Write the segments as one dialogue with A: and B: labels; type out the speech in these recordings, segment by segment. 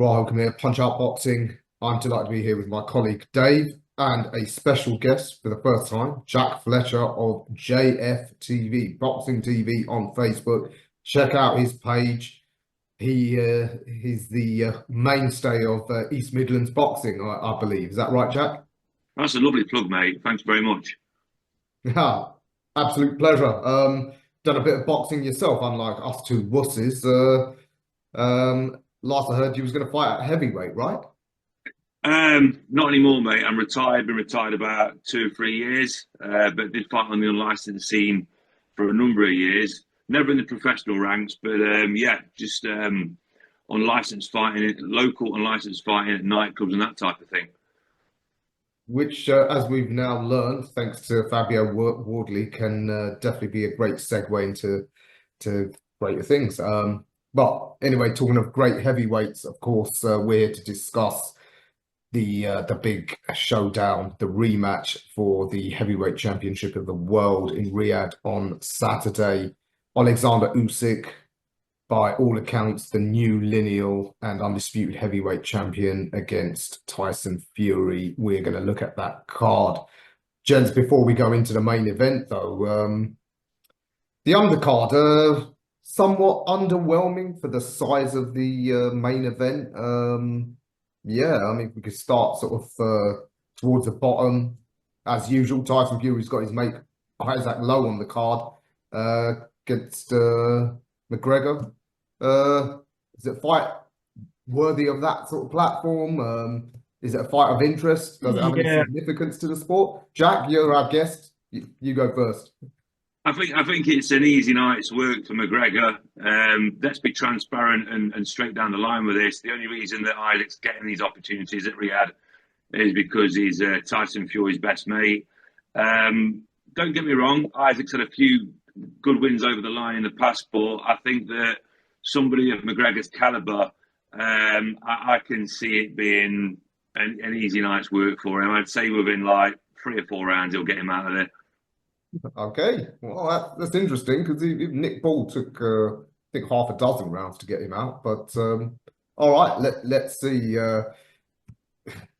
A: Rahul Kamir, Punch Out Boxing. I'm delighted to be here with my colleague Dave and a special guest for the first time, Jack Fletcher of JFTV, Boxing TV on Facebook. Check out his page. He's the mainstay of East Midlands boxing, I believe. Is that right, Jack?
B: That's a lovely plug, mate. Thanks very much.
A: Yeah, absolute pleasure. Done a bit of boxing yourself, unlike us two wusses. Last I heard you was going to fight at heavyweight, right?
B: Not anymore, mate. I'm retired. Been retired about 2 or 3 years, but did fight on the unlicensed scene for a number of years. Never in the professional ranks, but yeah, just unlicensed fighting, local unlicensed fighting at nightclubs and that type of thing.
A: Which, as we've now learned, thanks to Fabio Wardley, can definitely be a great segue into greater things. But anyway, talking of great heavyweights, of course, we're here to discuss the big showdown, the rematch for the heavyweight championship of the world in Riyadh on Saturday. Alexander Usyk, by all accounts, the new lineal and undisputed heavyweight champion against Tyson Fury. We're going to look at that card. Gents, before we go into the main event, though, the undercard, somewhat underwhelming for the size of the main event. Yeah, I mean, we could start sort of towards the bottom. As usual, Tyson Fury's got his mate Isaac Lowe on the card against McGregor. Is it a fight worthy of that sort of platform? Is it a fight of interest? Does it have any
C: Yeah,
A: significance to the sport? Jack, you're our guest. You go first.
B: I think it's an easy night's work for McGregor. Let's be transparent and straight down the line with this. The only reason that Isaac's getting these opportunities at Riyadh is because he's Tyson Fury's best mate. Don't get me wrong, Isaac's had a few good wins over the line in the past, but I think that somebody of McGregor's caliber, I can see it being an easy night's work for him. I'd say within like 3 or 4 rounds, he'll get him out of there.
A: Okay, well that's interesting because Nick Ball took I think half a dozen rounds to get him out. But all right, let's see.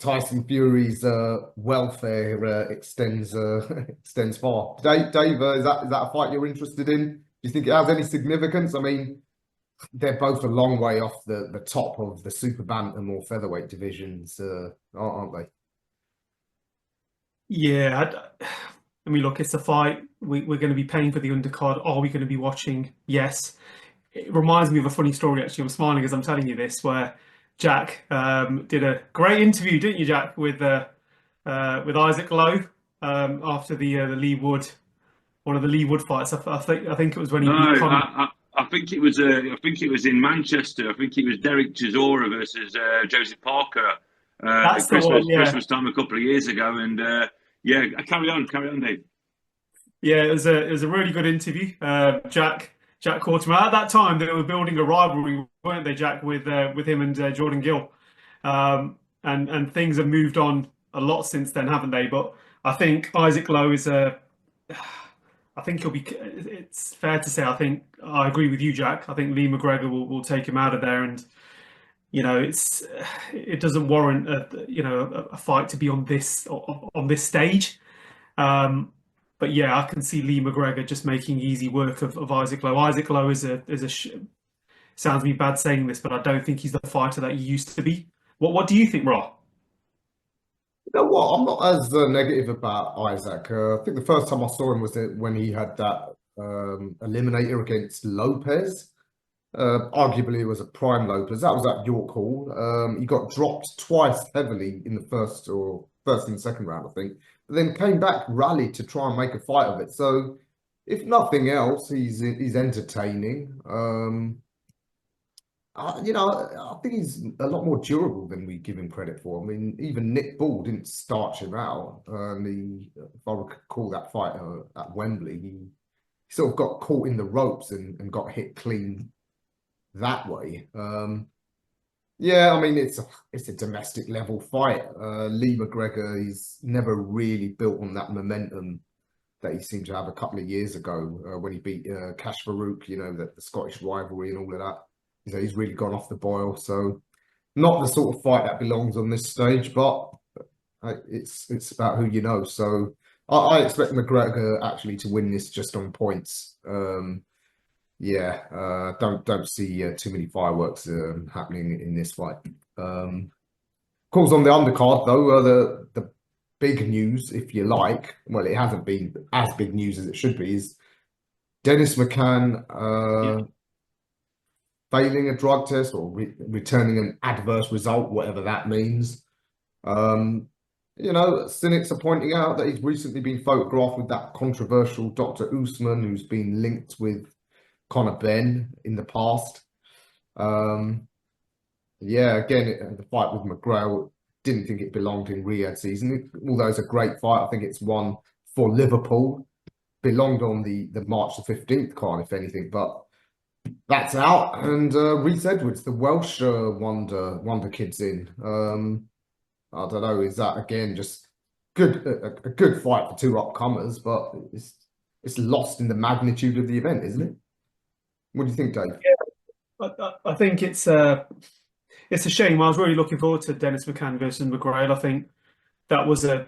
A: Tyson Fury's welfare extends extends far. Dave, is that a fight you're interested in? Do you think it has any significance? I mean, they're both a long way off the top of the super bantam or featherweight divisions, aren't they?
C: yeah. I mean, look, it's a fight. We're going to be paying for the undercard. Are we going to be watching? Yes. It reminds me of a funny story, actually. I'm smiling as I'm telling you this, where Jack did a great interview, didn't you, Jack, with Isaac Lowe after the Lee Wood, one of the Lee Wood fights. I think it was when he
B: No,
C: beat Conor.
B: I think it was. I think it was in Manchester. I think it was Derek Chisora versus Joseph Parker at
C: That's the one. Yeah,
B: Christmas time a couple of years ago. And yeah, carry on, Dave.
C: yeah. It was a really good interview. Jack caught him at that time. They were building a rivalry, weren't they, Jack, with him and Jordan Gill. And things have moved on a lot since then, haven't they? But I think Isaac Lowe is a. I think he'll be. It's fair to say. I think I agree with you, Jack. I think Lee McGregor will take him out of there, and it doesn't warrant a fight to be on this stage. Um, but yeah, I can see Lee McGregor just making easy work of Isaac Lowe. Isaac Lowe sounds me bad saying this, but I don't think he's the fighter that he used to be. What do you think, Raw?
A: You know what? I'm not as negative about Isaac. I think the first time I saw him was when he had that eliminator against Lopez. Arguably, it was a prime Lopez. That was at York Hall. He got dropped twice heavily in the first and second round, I think. But then came back, rallied to try and make a fight of it. So, if nothing else, he's entertaining. I think he's a lot more durable than we give him credit for. I mean, even Nick Ball didn't starch him out. If I recall that fight at Wembley, he sort of got caught in the ropes and got hit clean that way. Yeah, I mean it's a domestic level fight. Lee McGregor, he's never really built on that momentum that he seemed to have a couple of years ago when he beat Cash Farouk, the Scottish rivalry and all of that. He's really gone off the boil. So not the sort of fight that belongs on this stage, but it's about who you know. So I expect McGregor actually to win this just on points. Don't see too many fireworks happening in this fight. Of course, on the undercard though, the big news, if you like, well, it hasn't been as big news as it should be, is Dennis McCann failing a drug test or returning an adverse result, whatever that means. Cynics are pointing out that he's recently been photographed with that controversial Dr. Usman, who's been linked with Conor Benn in the past. Again, the fight with McGrail, didn't think it belonged in RIYADH season. Although it's a great fight, I think it's one for Liverpool. Belonged on the March the 15th card, if anything, but that's out. And Rhys Edwards, the Welsh wonder kid's in. I don't know, is that again just a good fight for two upcomers, but it's lost in the magnitude of the event, isn't it? What do you think, Dave?
C: Yeah, I think it's a shame. I was really looking forward to Dennis McCann versus McGrail. I think that was I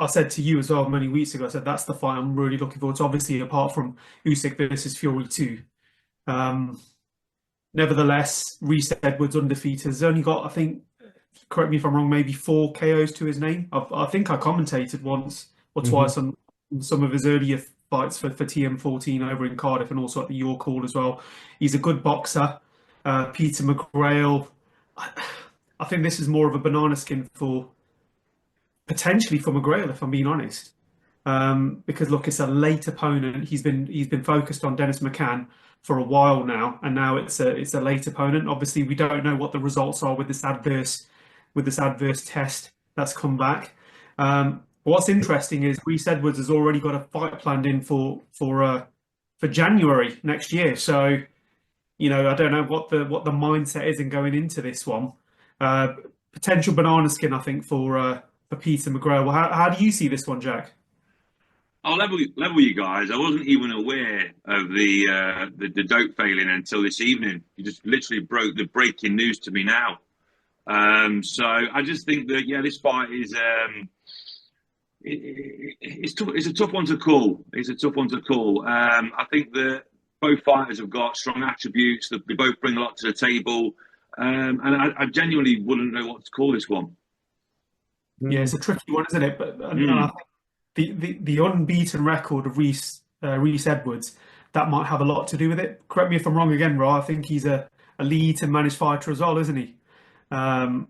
C: said to you as well many weeks ago, I said that's the fight I'm really looking forward to. Obviously, apart from Usyk versus Fury 2. Nevertheless, Rhys Edwards undefeated. Has only got, I think, correct me if I'm wrong, maybe 4 KOs to his name. I think I commentated once or twice on some of his earlier fights for TM14 over in Cardiff and also at the York Hall as well. He's a good boxer. Peter McGrail, I think this is more of a banana skin potentially for McGrail, if I'm being honest. Because look, it's a late opponent. He's been focused on Dennis McCann for a while now, and now it's a late opponent. Obviously, we don't know what the results are with this adverse test that's come back. What's interesting is Rhys Edwards has already got a fight planned in for January next year. So, I don't know what the mindset is in going into this one. Potential banana skin, I think, for Peter McGrail. Well, how do you see this one, Jack?
B: I'll level you guys. I wasn't even aware of the dope failing until this evening. You just literally broke the breaking news to me now. So I just think that this fight is it's a tough one to call. It's a tough one to call. I think that both fighters have got strong attributes. That they both bring a lot to the table, and I genuinely wouldn't know what to call this one.
C: Yeah, it's a tricky one, isn't it? But I think the unbeaten record of Rhys Edwards, that might have a lot to do with it. Correct me if I'm wrong again, Ra. I think he's a lead to managed fighter as well, isn't he?
A: I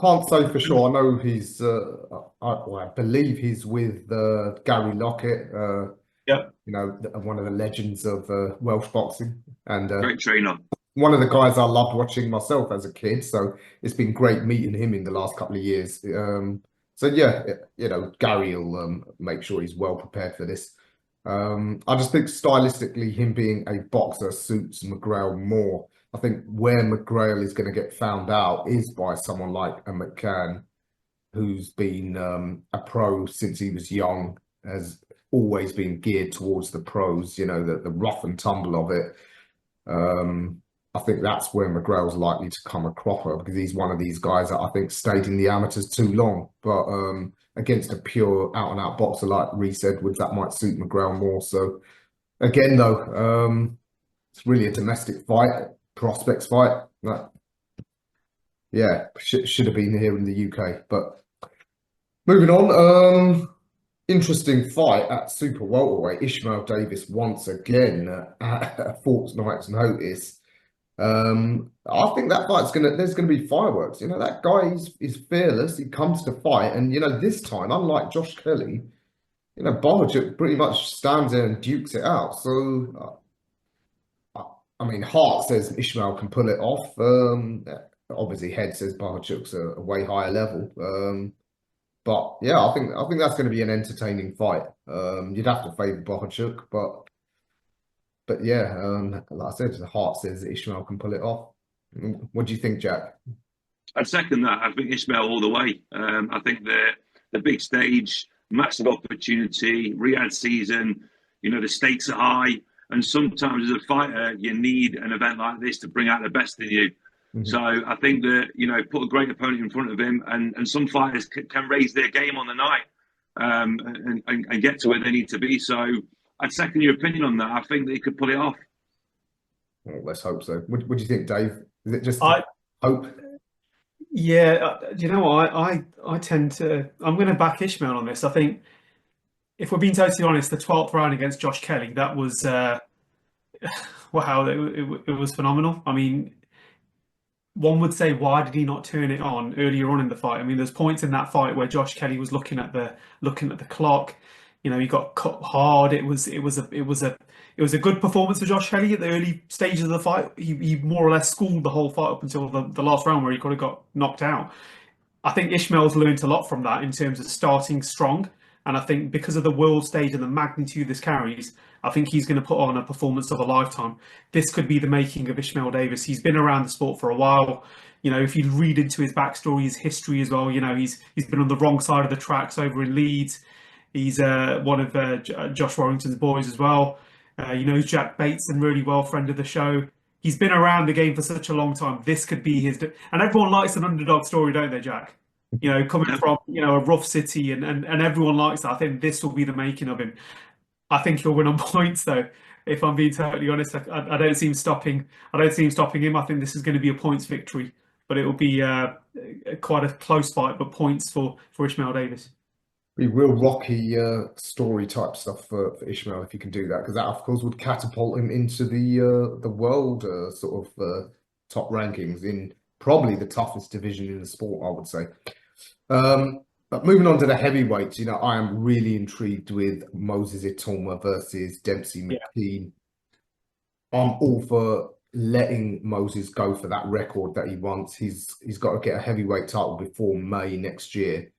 A: can't say for sure. I know he's. I believe he's with Gary Lockett. One of the legends of Welsh boxing, and
B: great trainer.
A: One of the guys I loved watching myself as a kid. So it's been great meeting him in the last couple of years. Gary will make sure he's well prepared for this. I just think stylistically, him being a boxer suits McGrail more. I think where McGrail is going to get found out is by someone like a McCann, who's been a pro since he was young, has always been geared towards the pros, the rough and tumble of it. I think that's where McGrail's likely to come a cropper, because he's one of these guys that I think stayed in the amateurs too long. But against a pure out-and-out boxer like Rhys Edwards, that might suit McGrail more. So again, though, it's really a domestic fight, prospects fight. Should have been here in the UK. But moving on, interesting fight at super welterweight. Ishmael Davis once again at a fortnight's notice. I think that there's gonna be fireworks. That guy is fearless. He comes to fight, and this time, unlike Josh Kelly, Bohachuk pretty much stands there and dukes it out. So I mean, heart says Ishmael can pull it off. Obviously, head says Bohachuk's a way higher level. But yeah, I think that's going to be an entertaining fight. You'd have to favour Bohachuk, but yeah, like I said, the heart says Ishmael can pull it off. What do you think, Jack?
B: I'd second that. I think Ishmael all the way. I think the big stage, massive opportunity, RIYADH season. The stakes are high, and sometimes as a fighter, you need an event like this to bring out the best in you. So I think that, put a great opponent in front of him, and some fighters can raise their game on the night, and get to where they need to be. So I'd second your opinion on that. I think they could pull it off.
A: Well, let's hope so. What do you think, Dave? Is it just
C: I
A: hope?
C: Yeah, you know what? I tend to I'm going to back Ishmael on this. I think if we're being totally honest, the 12th round against Josh Kelly, that was wow, it was phenomenal. I mean, one would say, why did he not turn it on earlier on in the fight? I mean, there's points in that fight where Josh Kelly was looking at the clock. He got cut hard. It was a good performance for Josh Kelly at the early stages of the fight. He more or less schooled the whole fight up until the last round where he could have got knocked out. I think Ishmael's learned a lot from that in terms of starting strong. And I think because of the world stage and the magnitude this carries, I think he's going to put on a performance of a lifetime. This could be the making of Ishmael Davis. He's been around the sport for a while. If you read into his backstory, his history as well, he's been on the wrong side of the tracks over in Leeds. He's one of Josh Warrington's boys as well. Jack Bateson really well, friend of the show. He's been around the game for such a long time. This could be his, and everyone likes an underdog story, don't they, Jack? Coming from a rough city, and everyone likes that. I think this will be the making of him. I think he'll win on points, though. If I'm being totally honest, I don't see him stopping. I don't see him stopping him. I think this is going to be a points victory, but it will be quite a close fight. But points for Ishmael Davis.
A: Be real rocky story type stuff for Ishmael if you can do that, because that of course would catapult him into the world sort of top rankings in probably the toughest division in the sport, I would say. But moving on to the heavyweights, I am really intrigued with Moses Itoma versus Dempsey McKean. I'm all for letting Moses go for that record that he wants. He's got to get a heavyweight title before May next year.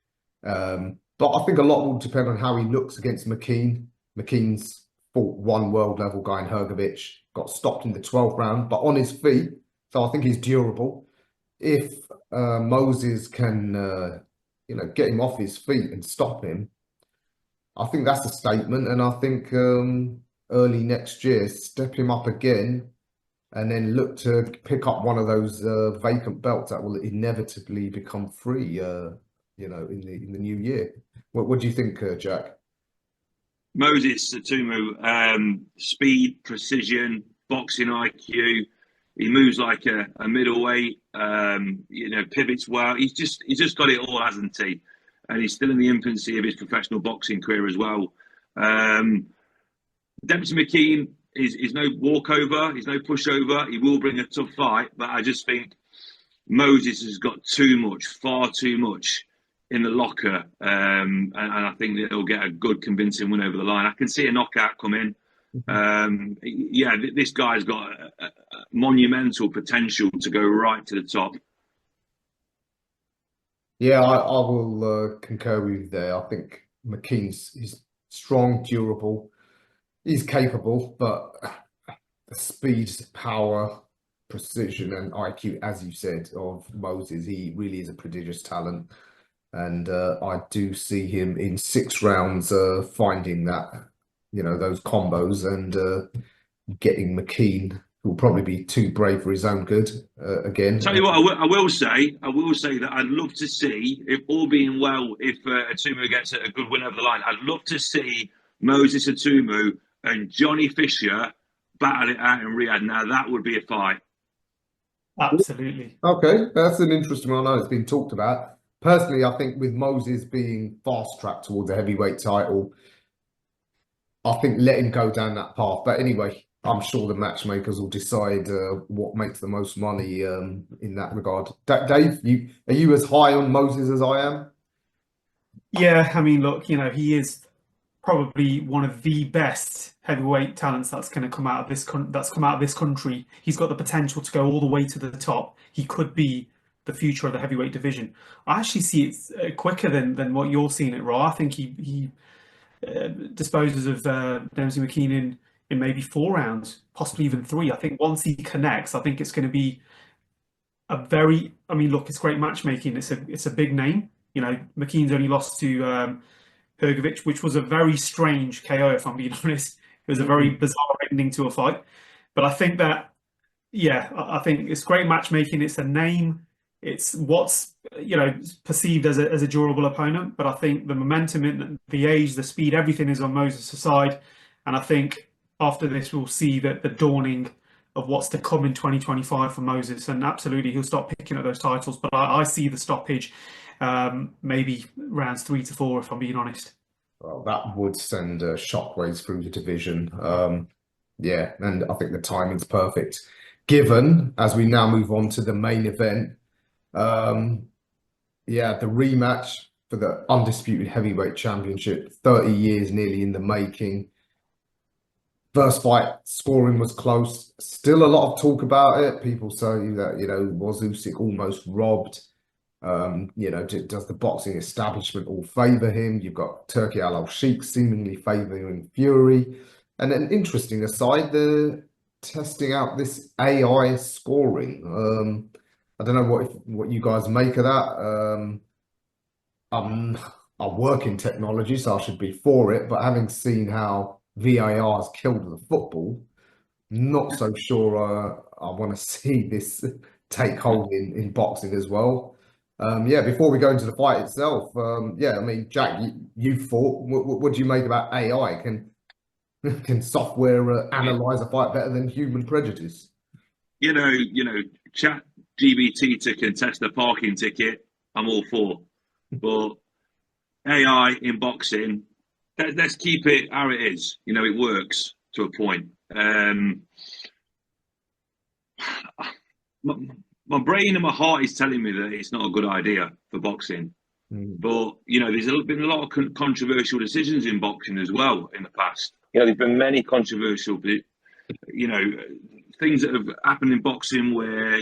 A: But I think a lot will depend on how he looks against McKean. McKean's fought one world level guy in Hrgovic, got stopped in the 12th round, but on his feet. So I think he's durable. If Moses can, get him off his feet and stop him, I think that's a statement. And I think early next year, step him up again and then look to pick up one of those vacant belts that will inevitably become free, in the new year. What do you think, Jack?
B: Moses Satumu, speed, precision, boxing IQ. He moves like a middleweight. Pivots well. He's just got it all, hasn't he? And he's still in the infancy of his professional boxing career as well. Dempsey McKean is no walkover. He's no pushover. He will bring a tough fight, but I just think Moses has got far too much in the locker, and I think that he'll get a good convincing win over the line. I can see a knockout come in. This guy's got a monumental potential to go right to the top.
A: Yeah, I will concur with you there. I think he's strong, durable, he's capable, but the speed, power, precision, and IQ, as you said, of Moses, he really is a prodigious talent. And I do see him in 6 rounds finding that, those combos and getting McKean, who will probably be too brave for his own good again.
B: Tell you what, I will say that I'd love to see, if all being well, if Atumu gets a good win over the line, I'd love to see Moses Atumu and Johnny Fisher battle it out in Riyadh. Now that would be a fight.
C: Absolutely.
A: Okay, that's an interesting one. I know it's been talked about. Personally, I think with Moses being fast-tracked towards a heavyweight title, I think let him go down that path. But anyway, I'm sure the matchmakers will decide what makes the most money in that regard. Dave, are you as high on Moses as I am?
C: Yeah, I mean, look, he is probably one of the best heavyweight talents that's going to come out of this country. He's got the potential to go all the way to the top. He could be the future of the heavyweight division. I actually see it quicker than what you're seeing it, Raw. I think he disposes of Dempsey McKean in maybe 4 rounds, possibly even 3. I think once he connects, I think it's going to be it's great matchmaking. It's a big name. McKean's only lost to Hrgovic, which was a very strange KO, if I'm being honest. It was a very bizarre ending to a fight. But I think that yeah, I think it's great matchmaking. It's a name. It's what's perceived as a durable opponent. But I think the momentum, in the age, the speed, everything is on Moses' side. And I think after this, we'll see that the dawning of what's to come in 2025 for Moses. And absolutely, he'll start picking up those titles. But I see the stoppage, maybe rounds 3 to 4, if I'm being honest.
A: Well, that would send shockwaves through the division. Yeah, and I think the timing's perfect. Given, as we now move on to the main event, yeah, the rematch for the undisputed heavyweight championship, 30 years nearly in the making. First fight, scoring was close. Still a lot of talk about it. People say that, was Usyk almost robbed? Does the boxing establishment all favour him? You've got Turki Al-Sheikh seemingly favouring Fury. And an interesting aside, they're testing out this AI scoring. I don't know what you guys make of that. I work in technology, so I should be for it. But having seen how VAR has killed the football, not so sure I want to see this take hold in boxing as well. Yeah, before we go into the fight itself, yeah, I mean, Jack, you fought. What do you make about AI? Can software analyze a fight better than human prejudice?
B: Chat GBT to contest the parking ticket, I'm all for. But AI in boxing, let's keep it how it is. It works to a point. My brain and my heart is telling me that it's not a good idea for boxing. But, there's been a lot of controversial decisions in boxing as well in the past. There's been many controversial, things that have happened in boxing where,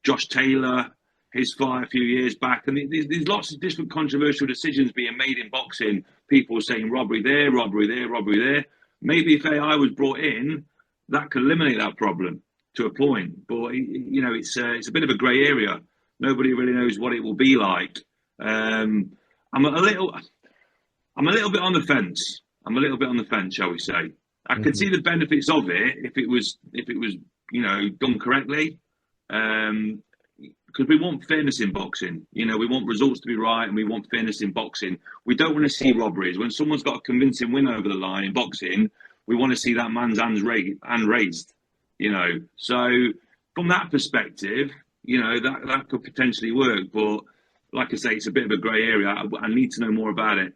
B: Josh Taylor, his fight a few years back, and there's lots of different controversial decisions being made in boxing. People saying robbery there, robbery there, robbery there. Maybe if AI was brought in, that could eliminate that problem to a point. But it's a bit of a grey area. Nobody really knows what it will be like. I'm a little bit on the fence. I'm a little bit on the fence, shall we say? I could see the benefits of it if it was done correctly. Because we want fairness in boxing. We want results to be right, and we want fairness in boxing. We don't want to see robberies. When someone's got a convincing win over the line in boxing, we want to see that man's hand raised. So from that perspective, that could potentially work. But like I say, it's a bit of a grey area. I need to know more about it.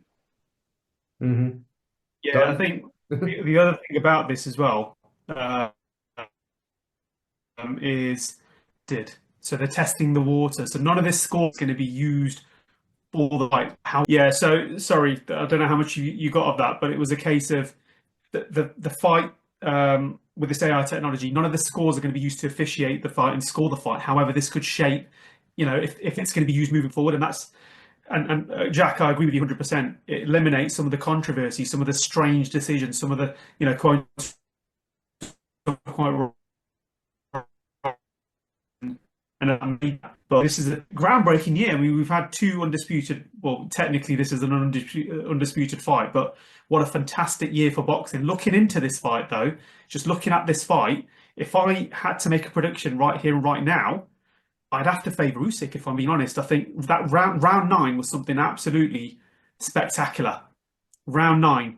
C: Yeah, I think the other thing about this as well so they're testing the water. So none of this score is going to be used for the fight. Yeah, so sorry, I don't know how much you got of that, but it was a case of the fight with this AI technology. None of the scores are going to be used to officiate the fight and score the fight. However, this could shape, if it's going to be used moving forward, and that's. And Jack, I agree with you 100%. It eliminates some of the controversy, some of the strange decisions, some of the, quite but this is a groundbreaking year. I mean, we've had two undisputed. Well, technically, this is an undisputed fight, but what a fantastic year for boxing. Looking into this fight, though, just looking at this fight, if I had to make a prediction right here and right now, I'd have to favour Usyk, if I'm being honest. I think that round 9 was something absolutely spectacular. Round 9.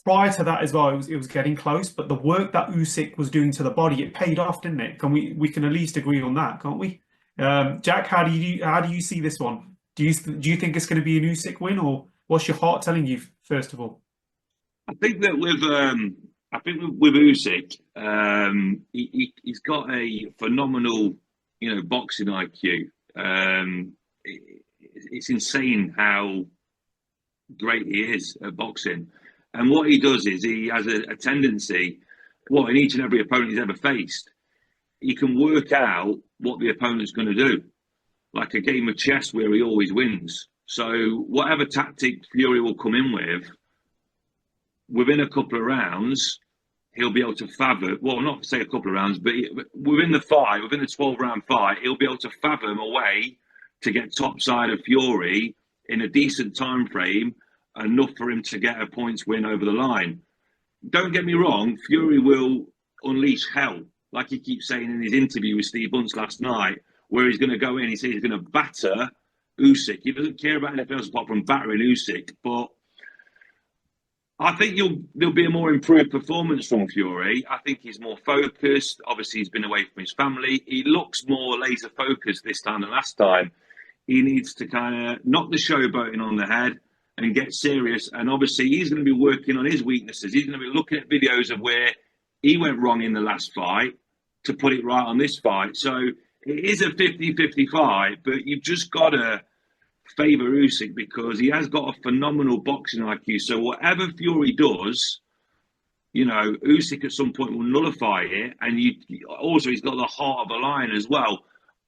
C: Prior to that as well, it was getting close, but the work that Usyk was doing to the body, it paid off, didn't it? We can at least agree on that, can't we? Jack, how do you see this one? Do you think it's going to be an Usyk win, or what's your heart telling you, first of all?
B: I think that with Usyk, he's got a phenomenal boxing IQ. It's insane how great he is at boxing. And what he does is he has a tendency, in each and every opponent he's ever faced, he can work out what the opponent's going to do. Like a game of chess where he always wins. So whatever tactic Fury will come in with, within a couple of rounds, he'll be able to fathom, not say a couple of rounds, but within the 12-round fight, he'll be able to fathom a way to get topside of Fury in a decent time frame, enough for him to get a points win over the line. Don't get me wrong, Fury will unleash hell like he keeps saying in his interview with Steve Bunce last night, where he's going to go in. He says he's going to batter Usyk. He doesn't care about anything else apart from battering Usyk. But I think there'll be a more improved performance from Fury. I think he's more focused. Obviously, he's been away from his family. He looks more laser focused this time than last time. He needs to kind of knock the showboating on the head and get serious. And obviously, he's going to be working on his weaknesses. He's going to be looking at videos of where he went wrong in the last fight to put it right on this fight. So it is a 50-50 fight, but you've just got to favour Usyk because he has got a phenomenal boxing IQ. So whatever Fury does, you know, Usyk at some point will nullify it. And also he's got the heart of a lion as well.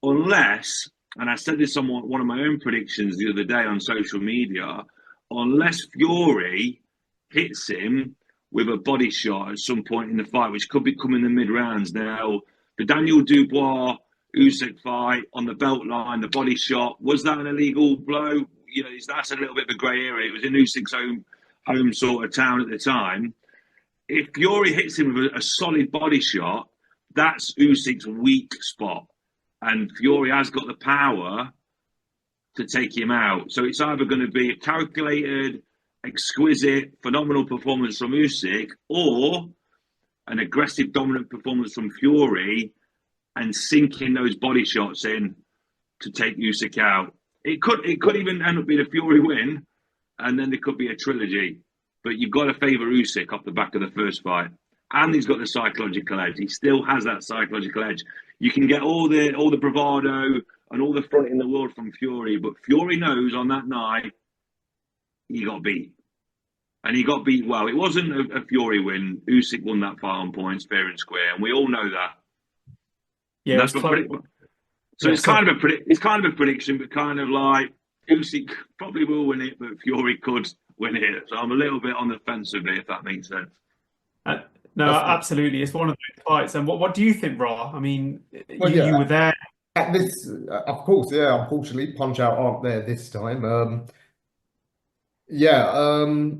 B: Unless, and I said this on one of my own predictions the other day on social media, unless Fury hits him with a body shot at some point in the fight, which could be coming in the mid-rounds. Now, the Daniel Dubois Usyk fight on the belt line, the body shot, was that an illegal blow? You know, that's a little bit of a grey area. It was in Usyk's home sort of town at the time. If Fury hits him with a solid body shot, that's Usyk's weak spot. And Fury has got the power to take him out. So it's either going to be a calculated, exquisite, phenomenal performance from Usyk or an aggressive, dominant performance from Fury and sinking those body shots in to take Usyk out. It could even end up being a Fury win, and then there could be a trilogy. But you've got to favour Usyk off the back of the first fight. And he's got the psychological edge. He still has that psychological edge. You can get all the bravado and all the front in the world from Fury, but Fury knows on that night he got beat. And he got beat well. It wasn't a Fury win. Usyk won that fight on points, fair and square, and we all know that.
C: Yeah,
B: that's what so it's kind of a prediction, but kind of like Usyk probably will win it, but Fury could win it. So I'm a little bit on the fence of it, if that makes sense.
C: No, absolutely. It's one of those fights. And what do you think, Ra? I mean,
A: Well,
C: you were there.
A: At this, of course, yeah. Unfortunately, Punch Out aren't there this time.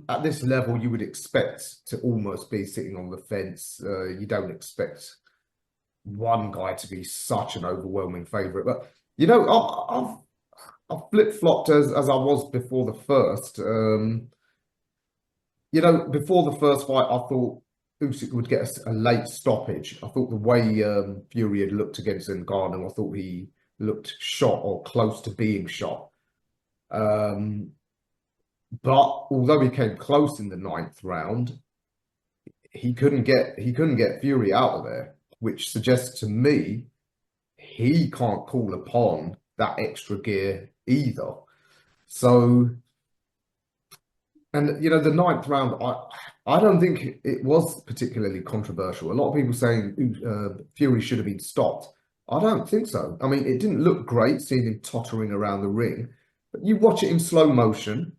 A: At this level, you would expect to almost be sitting on the fence. You don't expect one guy to be such an overwhelming favourite. But, you know, I've flip-flopped as I was before the first. You know, before the first fight, I thought Usyk would get a late stoppage. I thought the way Fury had looked against Ngannou, I thought he looked shot or close to being shot. But although he came close in the 9th round, he couldn't get Fury out of there, which suggests to me he can't call upon that extra gear either. So, and you know, the 9th round, I don't think it was particularly controversial. A lot of people saying Fury should have been stopped. I don't think so. I mean, it didn't look great seeing him tottering around the ring, but you watch it in slow motion.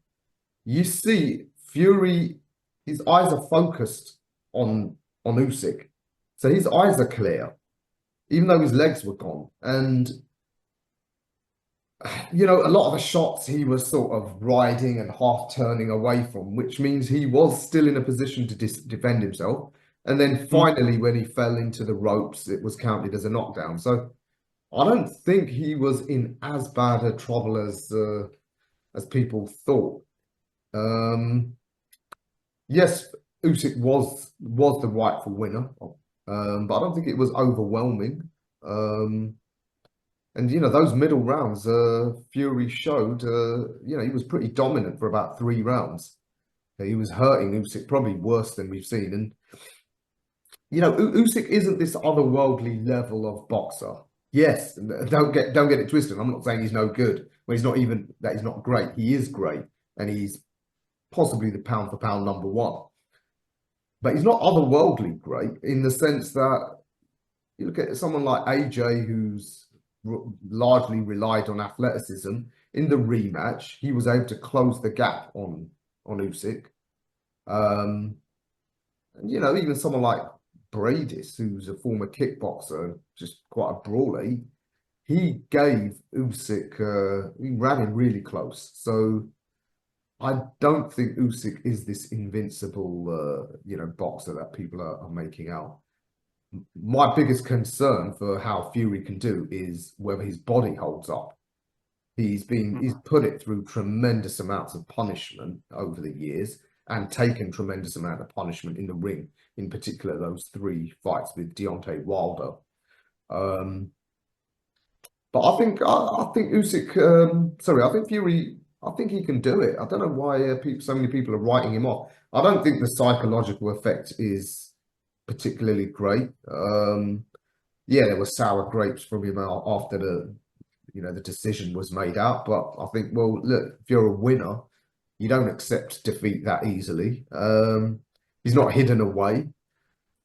A: You see Fury, his eyes are focused on Usyk. So his eyes are clear, even though his legs were gone. And, you know, a lot of the shots he was sort of riding and half turning away from, which means he was still in a position to defend himself. And then finally, when he fell into the ropes, it was counted as a knockdown. So I don't think he was in as bad a trouble as people thought. Yes, Usyk was the rightful winner, but I don't think it was overwhelming. And you know, those middle rounds, Fury showed, you know, he was pretty dominant for about 3 rounds. He was hurting Usyk probably worse than we've seen. And you know, Usyk isn't this otherworldly level of boxer. Yes, don't get it twisted. I'm not saying he's no good. Well, he's not even that he's not great. He is great, and he's possibly the pound for pound #1. But he's not otherworldly great in the sense that you look at someone like AJ, who's largely relied on athleticism. In the rematch, he was able to close the gap on Usyk. And you know, even someone like Bradis, who's a former kickboxer, just quite a brawler, he gave Usyk, he ran him really close. So I don't think Usyk is this invincible, you know, boxer that people are making out. my biggest concern for how Fury can do is whether his body holds up. He's put it through tremendous amounts of punishment over the years and taken tremendous amount of punishment in the ring, in particular those 3 fights with Deontay Wilder. But I think Usyk, sorry, I think Fury, I think he can do it. I don't know why so many people are writing him off. I don't think the psychological effect is particularly great. Yeah, there were sour grapes from him after the decision was made out. But I think, well, look, if you're a winner, you don't accept defeat that easily. He's not hidden away.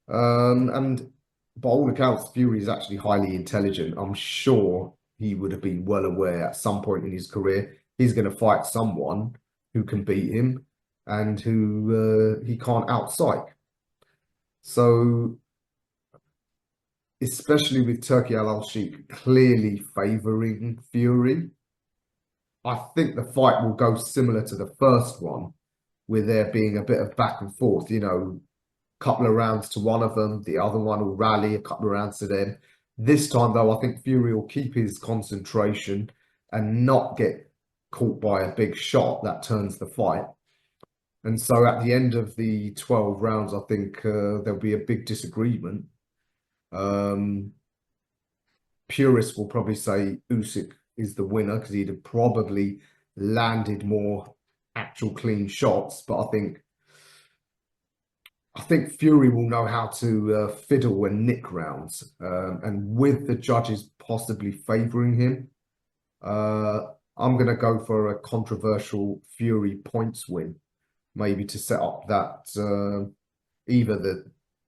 A: And by all accounts, Fury is actually highly intelligent. I'm sure he would have been well aware at some point in his career he's going to fight someone who can beat him and who he can't out-psych. So, especially with Turki Al-Sheikh clearly favouring Fury, I think the fight will go similar to the first one, with there being a bit of back and forth, couple of rounds to one of them, the other one will rally a couple of rounds to them. This time, though, I think Fury will keep his concentration and not get caught by a big shot that turns the fight. And so at the end of the 12 rounds, I think there'll be a big disagreement. Purists will probably say Usyk is the winner because he'd have probably landed more actual clean shots. But I think Fury will know how to fiddle and nick rounds. And with the judges possibly favouring him, I'm going to go for a controversial Fury points win, maybe to set up that either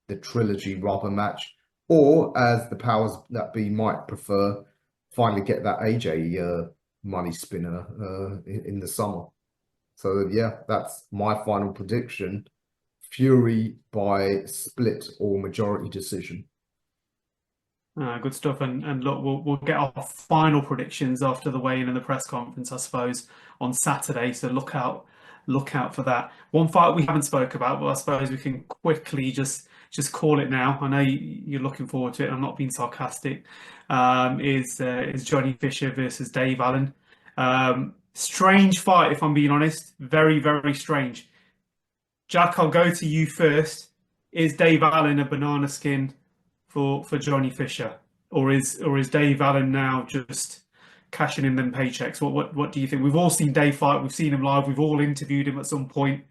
A: the trilogy rubber match, or as the powers that be might prefer, finally get that AJ money spinner in the summer. So yeah, that's my final prediction. Fury by split or majority decision.
C: Good stuff. And look, we'll get our final predictions after the weigh-in and the press conference, I suppose, on Saturday. So look out for that. One fight we haven't spoke about, but I suppose we can quickly just call it now. I know you're looking forward to it. I'm not being sarcastic. Is Johnny Fisher versus Dave Allen. Strange fight, if I'm being honest. Very, very strange. Jack, I'll go to you first. Is Dave Allen a banana skin for Johnny Fisher, or is Dave Allen now just cashing in them paychecks? What do you think? We've all seen Dave fight. We've seen him live. We've all interviewed him at some point.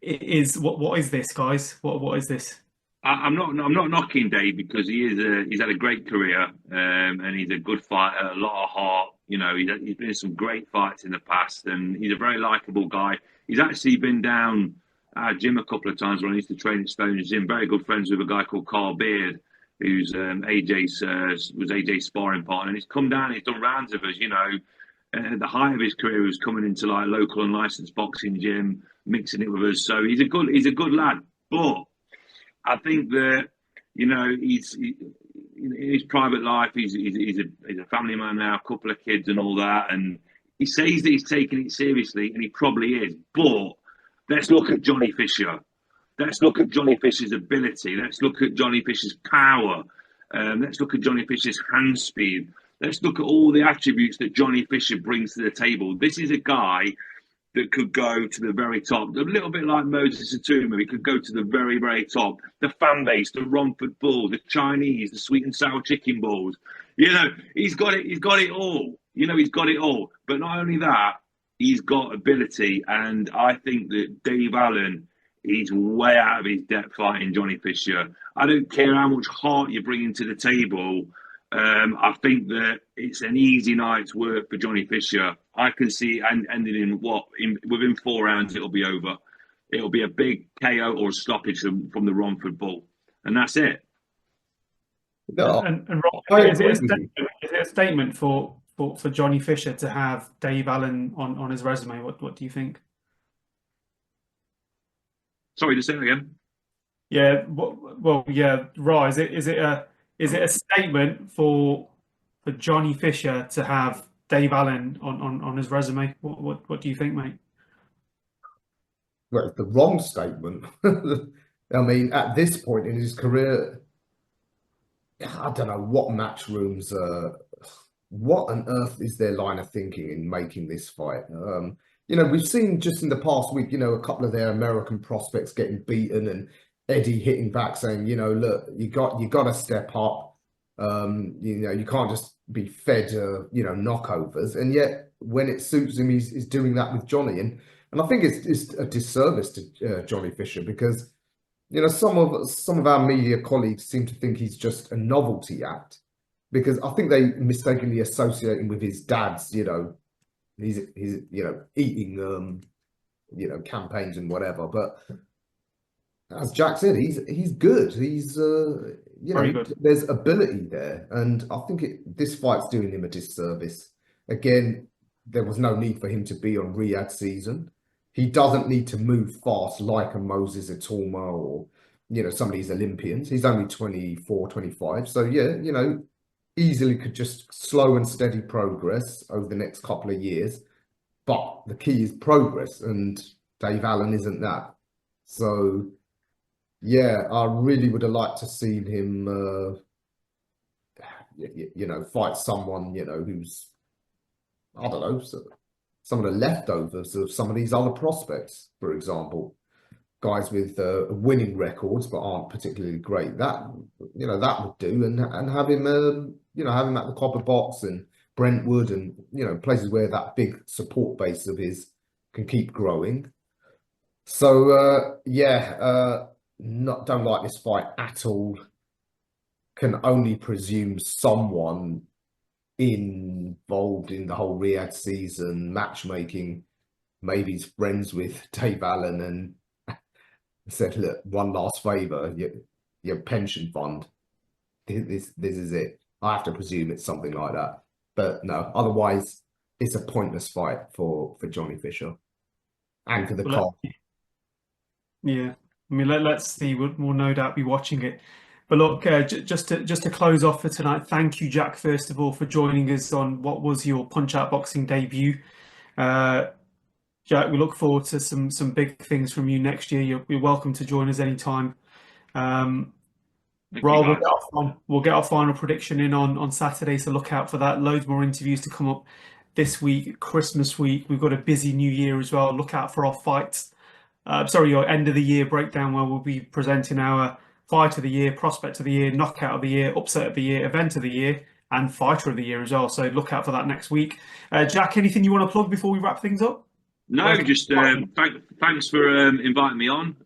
C: What is this, guys? What is this?
B: I'm not knocking Dave because he's had a great career and he's a good fighter, a lot of heart. He's been in some great fights in the past, and he's a very likable guy. He's actually been down our gym a couple of times when I used to train at Stone's Gym. Very good friends with a guy called Carl Beard, who's AJ's sparring partner, and he's come down. He's done rounds of us. At the height of his career, he was coming into like local and licensed boxing gym, mixing it with us. So he's a good lad. But I think that he's in his private life. He's a family man now, a couple of kids and all that, and he says that he's taking it seriously, and he probably is. But let's look at Johnny Fisher. Let's look at Johnny Fisher's ability. Let's look at Johnny Fisher's power. Let's look at Johnny Fisher's hand speed. Let's look at all the attributes that Johnny Fisher brings to the table. This is a guy that could go to the very top, a little bit like Moses Atuma. He could go to the very, very top. The fan base, the Romford Bulls, the Chinese, the sweet and sour chicken balls. He's got it. He's got it all. He's got it all. But not only that, he's got ability. And I think that Dave Allen, he's way out of his depth fighting Johnny Fisher. I don't care how much heart you bring into the table. I think that it's an easy night's work for Johnny Fisher. I can see it ending in within 4 rounds, it'll be over. It'll be a big KO or a stoppage from the Romford Bull. And that's it.
A: No,
C: and Rob, is it a statement for Johnny Fisher to have Dave Allen on his resume? What do you think?
B: Sorry, to say it again.
C: Yeah, well, yeah, Ra, is it a statement for Johnny Fisher to have Dave Allen on his resume? What do you think, mate?
A: Well, it's the wrong statement. I mean, at this point in his career, I don't know what Matchrooms, what on earth is their line of thinking in making this fight? We've seen just in the past week, a couple of their American prospects getting beaten and Eddie hitting back saying, look, you got to step up. You can't just be fed, knockovers. And yet when it suits him, he's doing that with Johnny. And I think it's a disservice to Johnny Fisher because, some of our media colleagues seem to think he's just a novelty act because I think they mistakenly associate him with his dad's, he's eating, campaigns and whatever. But as Jack said, he's good. He's
C: Very good.
A: there's ability there, and I think this fight's doing him a disservice. Again, there was no need for him to be on Riyadh season. He doesn't need to move fast like a Moses Atoma or some of these Olympians. He's only 24, 25. So yeah, easily could just slow and steady progress over the next couple of years. But the key is progress, and Dave Allen isn't that. So yeah, I really would have liked to seen him, fight someone, who's, I don't know, some of the leftovers of some of these other prospects, for example, guys with winning records but aren't particularly great. That would do, and have him, have him at the Copper Box and Brentwood and places where that big support base of his can keep growing. So don't like this fight at all. Can only presume someone involved in the whole Riyadh season matchmaking maybe he's friends with Dave Allen and said, look, one last favor, your pension fund, this is it. I have to presume it's something like that, but no, otherwise it's a pointless fight for Johnny Fisher and for the card.
C: Yeah, I mean, let's see. We'll no doubt be watching it. But look, just to close off for tonight, thank you, Jack, first of all, for joining us on what was your Punch Out Boxing debut. Jack, we look forward to some big things from you next year. You're welcome to join us anytime. We'll get our final prediction in on Saturday, so look out for that. Loads more interviews to come up this week, Christmas week. We've got a busy new year as well. Look out for our fights. Your end of the year breakdown where we'll be presenting our fight of the year, prospect of the year, knockout of the year, upset of the year, event of the year, and fighter of the year as well. So look out for that next week. Jack, anything you want to plug before we wrap things up?
B: No, just thanks for inviting me on.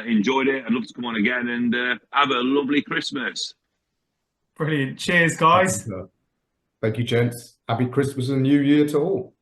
B: Enjoyed it. I'd love to come on again and have a lovely Christmas.
C: Brilliant. Cheers, guys.
A: Thank you, gents. Happy Christmas and New Year to all.